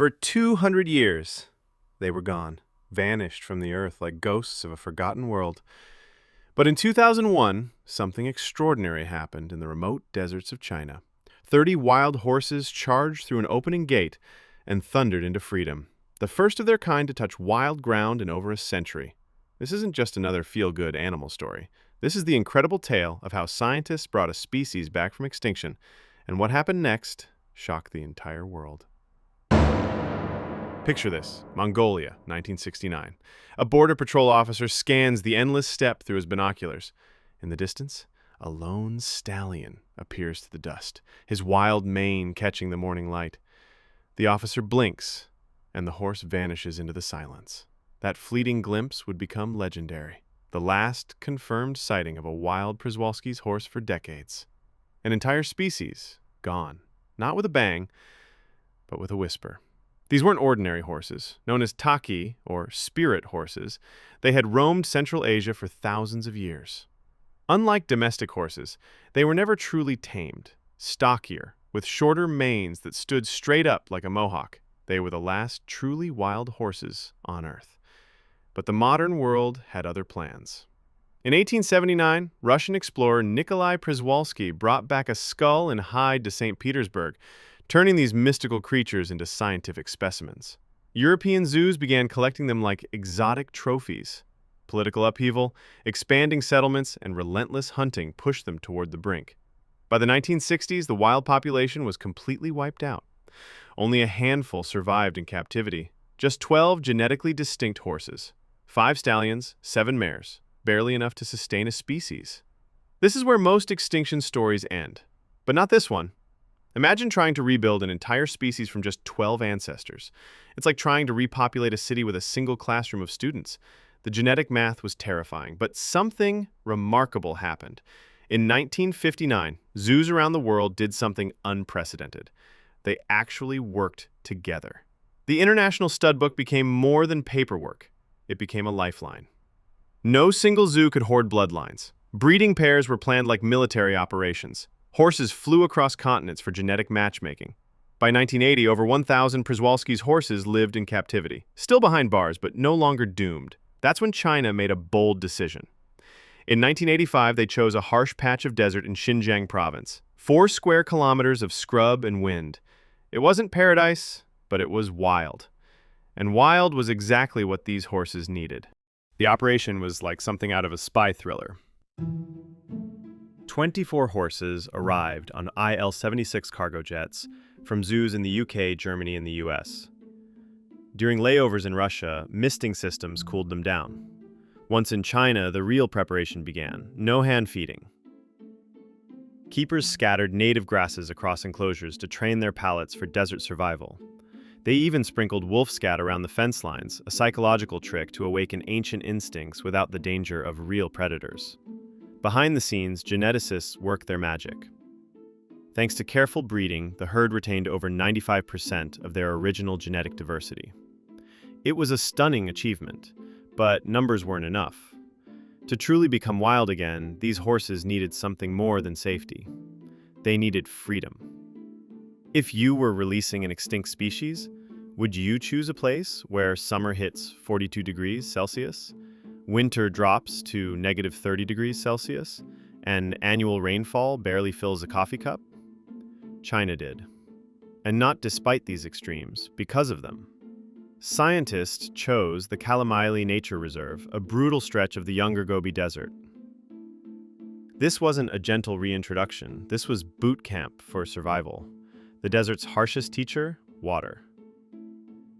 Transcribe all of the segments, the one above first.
For 200 years, they were gone, vanished from the earth like ghosts of a forgotten world. But in 2001, something extraordinary happened in the remote deserts of China. 30 wild horses charged through an opening gate and thundered into freedom, the first of their kind to touch wild ground in over a century. This isn't just another feel-good animal story. This is the incredible tale of how scientists brought a species back from extinction, and what happened next shocked the entire world. Picture this: Mongolia, 1969. A border patrol officer scans the endless steppe through his binoculars. In the distance, a lone stallion appears through the dust, his wild mane catching the morning light. The officer blinks, and the horse vanishes into the silence. That fleeting glimpse would become legendary, the last confirmed sighting of a wild Przewalski's horse for decades. An entire species gone, not with a bang, but with a whisper. These weren't ordinary horses, known as taki, or spirit horses. They had roamed Central Asia for thousands of years. Unlike domestic horses, they were never truly tamed. Stockier, with shorter manes that stood straight up like a mohawk, they were the last truly wild horses on Earth. But the modern world had other plans. In 1879, Russian explorer Nikolai Przewalski brought back a skull and hide to St. Petersburg, turning these mystical creatures into scientific specimens. European zoos began collecting them like exotic trophies. Political upheaval, expanding settlements, and relentless hunting pushed them toward the brink. By the 1960s, the wild population was completely wiped out. Only a handful survived in captivity. Just 12 genetically distinct horses. 5 stallions, 7 mares. Barely enough to sustain a species. This is where most extinction stories end. But not this one. Imagine trying to rebuild an entire species from just 12 ancestors. It's like trying to repopulate a city with a single classroom of students. The genetic math was terrifying, but something remarkable happened. In 1959, zoos around the world did something unprecedented. They actually worked together. The International Stud Book became more than paperwork. It became a lifeline. No single zoo could hoard bloodlines. Breeding pairs were planned like military operations. Horses flew across continents for genetic matchmaking. By 1980, over 1,000 Przewalski's horses lived in captivity, still behind bars, but no longer doomed. That's when China made a bold decision. In 1985, they chose a harsh patch of desert in Xinjiang province. 4 square kilometers of scrub and wind. It wasn't paradise, but it was wild. And wild was exactly what these horses needed. The operation was like something out of a spy thriller. 24 horses arrived on IL-76 cargo jets from zoos in the UK, Germany, and the US. During layovers in Russia, misting systems cooled them down. Once in China, the real preparation began. No hand feeding. Keepers scattered native grasses across enclosures to train their palates for desert survival. They even sprinkled wolf scat around the fence lines, a psychological trick to awaken ancient instincts without the danger of real predators. Behind the scenes, geneticists worked their magic. Thanks to careful breeding, the herd retained over 95% of their original genetic diversity. It was a stunning achievement, but numbers weren't enough. To truly become wild again, these horses needed something more than safety. They needed freedom. If you were releasing an extinct species, would you choose a place where summer hits 42 degrees Celsius, winter drops to negative 30 degrees Celsius, and annual rainfall barely fills a coffee cup? China did. And not despite these extremes, because of them. Scientists chose the Kalamaili Nature Reserve, a brutal stretch of the younger Gobi Desert. This wasn't a gentle reintroduction. This was boot camp for survival. The desert's harshest teacher, water.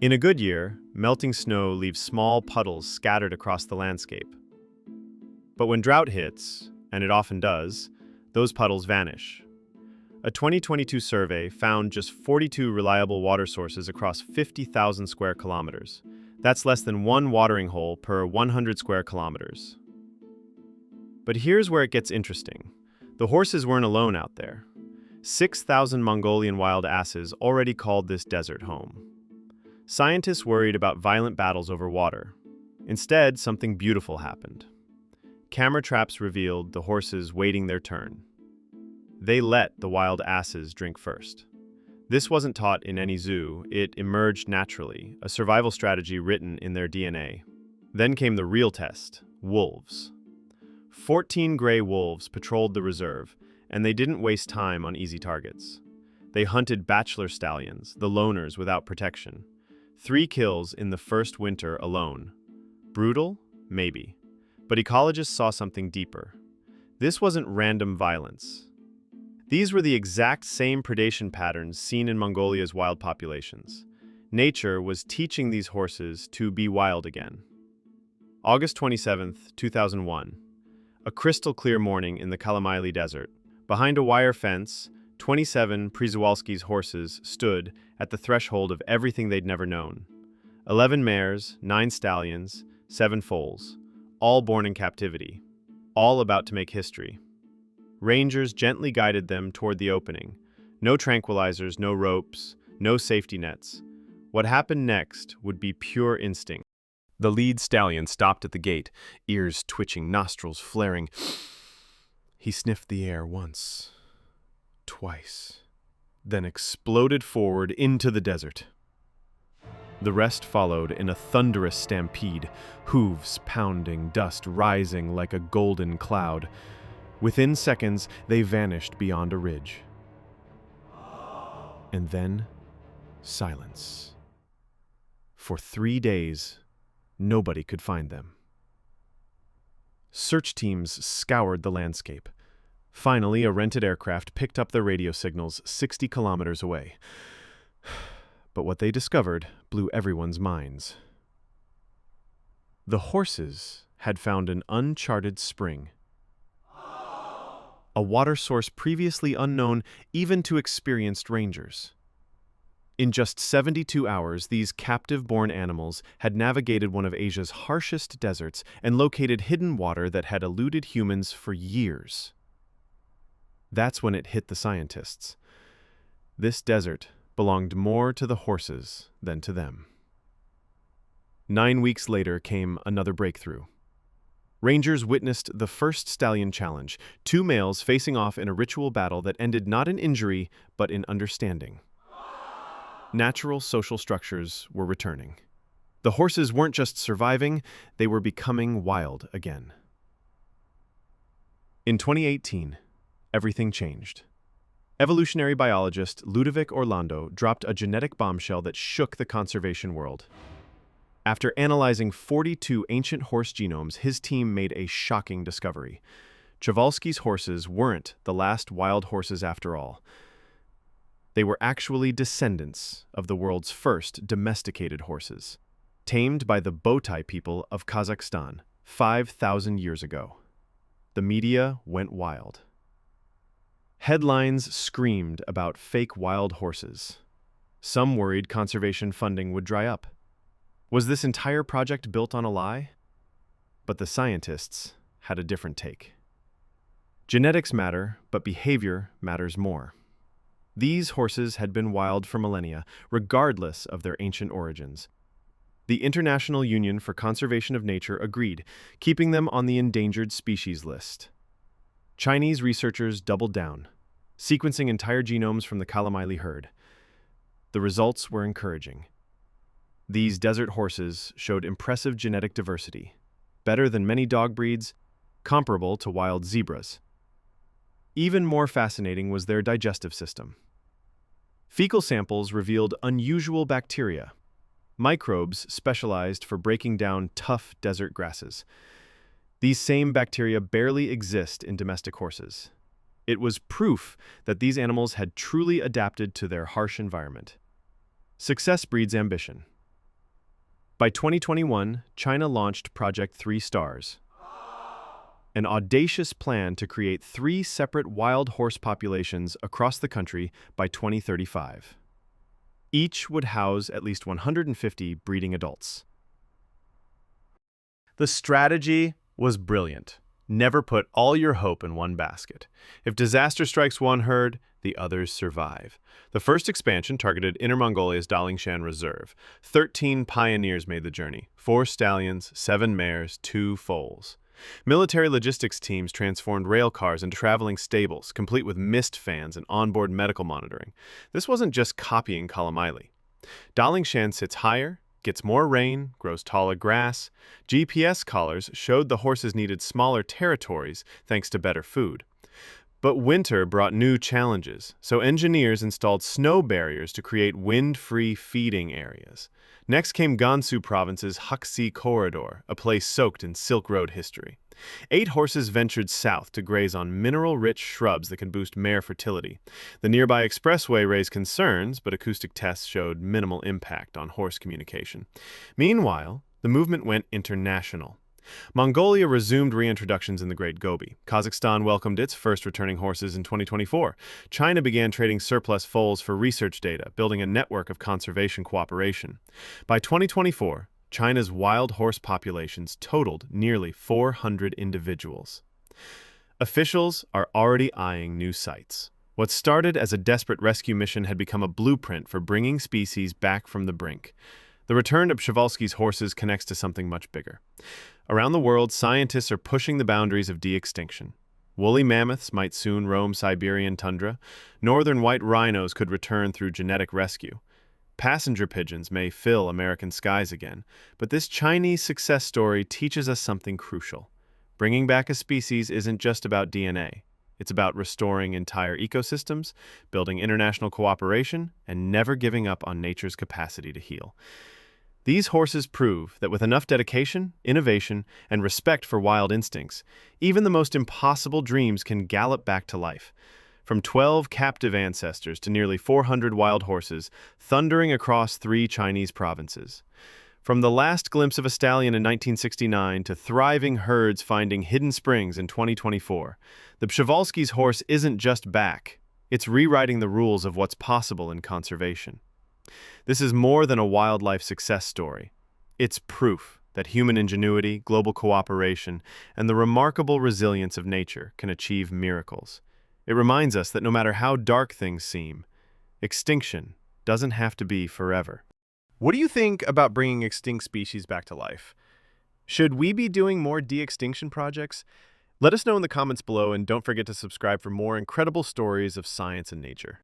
In a good year, melting snow leaves small puddles scattered across the landscape. But when drought hits, and it often does, those puddles vanish. A 2022 survey found just 42 reliable water sources across 50,000 square kilometers. That's less than 1 watering hole per 100 square kilometers. But here's where it gets interesting. The horses weren't alone out there. 6,000 Mongolian wild asses already called this desert home. Scientists worried about violent battles over water. Instead, something beautiful happened. Camera traps revealed the horses waiting their turn. They let the wild asses drink first. This wasn't taught in any zoo, it emerged naturally, a survival strategy written in their DNA. Then came the real test, wolves. 14 gray wolves patrolled the reserve, and they didn't waste time on easy targets. They hunted bachelor stallions, the loners without protection. 3 kills in the first winter alone. Brutal? Maybe. But ecologists saw something deeper. This wasn't random violence. These were the exact same predation patterns seen in Mongolia's wild populations. Nature was teaching these horses to be wild again. August 27, 2001. A crystal-clear morning in the Kalamaili Desert. Behind a wire fence, 27 Przewalski's horses stood at the threshold of everything they'd never known. 11 mares, 9 stallions, 7 foals, all born in captivity, all about to make history. Rangers gently guided them toward the opening. No tranquilizers, no ropes, no safety nets. What happened next would be pure instinct. The lead stallion stopped at the gate, ears twitching, nostrils flaring. He sniffed the air once, twice, then exploded forward into the desert. The rest followed in a thunderous stampede, hooves pounding, dust rising like a golden cloud. Within seconds, they vanished beyond a ridge. And then, silence. For 3 days, nobody could find them. Search teams scoured the landscape. Finally, a rented aircraft picked up their radio signals 60 kilometers away. But what they discovered blew everyone's minds. The horses had found an uncharted spring. A water source previously unknown even to experienced rangers. In just 72 hours, these captive-born animals had navigated one of Asia's harshest deserts and located hidden water that had eluded humans for years. That's when it hit the scientists. This desert belonged more to the horses than to them. 9 weeks later came another breakthrough. Rangers witnessed the first stallion challenge, 2 males facing off in a ritual battle that ended not in injury, but in understanding. Natural social structures were returning. The horses weren't just surviving, they were becoming wild again. In 2018, everything changed. Evolutionary biologist Ludovic Orlando dropped a genetic bombshell that shook the conservation world. After analyzing 42 ancient horse genomes, his team made a shocking discovery. Przewalski's horses weren't the last wild horses after all. They were actually descendants of the world's first domesticated horses, tamed by the Botai people of Kazakhstan 5,000 years ago. The media went wild. Headlines screamed about fake wild horses. Some worried conservation funding would dry up. Was this entire project built on a lie? But the scientists had a different take. Genetics matter, but behavior matters more. These horses had been wild for millennia, regardless of their ancient origins. The International Union for Conservation of Nature agreed, keeping them on the endangered species list. Chinese researchers doubled down, sequencing entire genomes from the Kalamaili herd. The results were encouraging. These desert horses showed impressive genetic diversity, better than many dog breeds, comparable to wild zebras. Even more fascinating was their digestive system. Fecal samples revealed unusual bacteria, microbes specialized for breaking down tough desert grasses. These same bacteria barely exist in domestic horses. It was proof that these animals had truly adapted to their harsh environment. Success breeds ambition. By 2021, China launched Project 3 Stars, an audacious plan to create 3 separate wild horse populations across the country by 2035. Each would house at least 150 breeding adults. The strategy was brilliant. Never put all your hope in one basket. If disaster strikes one herd, the others survive. The first expansion targeted Inner Mongolia's Dalingshan Reserve. 13 pioneers made the journey. 4 stallions, 7 mares, 2 foals. Military logistics teams transformed rail cars into traveling stables, complete with mist fans and onboard medical monitoring. This wasn't just copying Kalamili. Dalingshan sits higher, gets more rain, grows taller grass. GPS collars showed the horses needed smaller territories thanks to better food. But winter brought new challenges, so engineers installed snow barriers to create wind-free feeding areas. Next came Gansu Province's Huxi Corridor, a place soaked in Silk Road history. 8 horses ventured south to graze on mineral-rich shrubs that can boost mare fertility. The nearby expressway raised concerns, but acoustic tests showed minimal impact on horse communication. Meanwhile, the movement went international. Mongolia resumed reintroductions in the Great Gobi. Kazakhstan welcomed its first returning horses in 2024. China began trading surplus foals for research data, building a network of conservation cooperation. By 2024, China's wild horse populations totaled nearly 400 individuals. Officials are already eyeing new sites. What started as a desperate rescue mission had become a blueprint for bringing species back from the brink. The return of Przewalski's horses connects to something much bigger. Around the world, scientists are pushing the boundaries of de-extinction. Woolly mammoths might soon roam Siberian tundra. Northern white rhinos could return through genetic rescue. Passenger pigeons may fill American skies again, but this Chinese success story teaches us something crucial. Bringing back a species isn't just about DNA. It's about restoring entire ecosystems, building international cooperation, and never giving up on nature's capacity to heal. These horses prove that with enough dedication, innovation, and respect for wild instincts, even the most impossible dreams can gallop back to life. From 12 captive ancestors to nearly 400 wild horses, thundering across 3 Chinese provinces. From the last glimpse of a stallion in 1969 to thriving herds finding hidden springs in 2024, the Przewalski's horse isn't just back, it's rewriting the rules of what's possible in conservation. This is more than a wildlife success story. It's proof that human ingenuity, global cooperation, and the remarkable resilience of nature can achieve miracles. It reminds us that no matter how dark things seem, extinction doesn't have to be forever. What do you think about bringing extinct species back to life? Should we be doing more de-extinction projects? Let us know in the comments below, and don't forget to subscribe for more incredible stories of science and nature.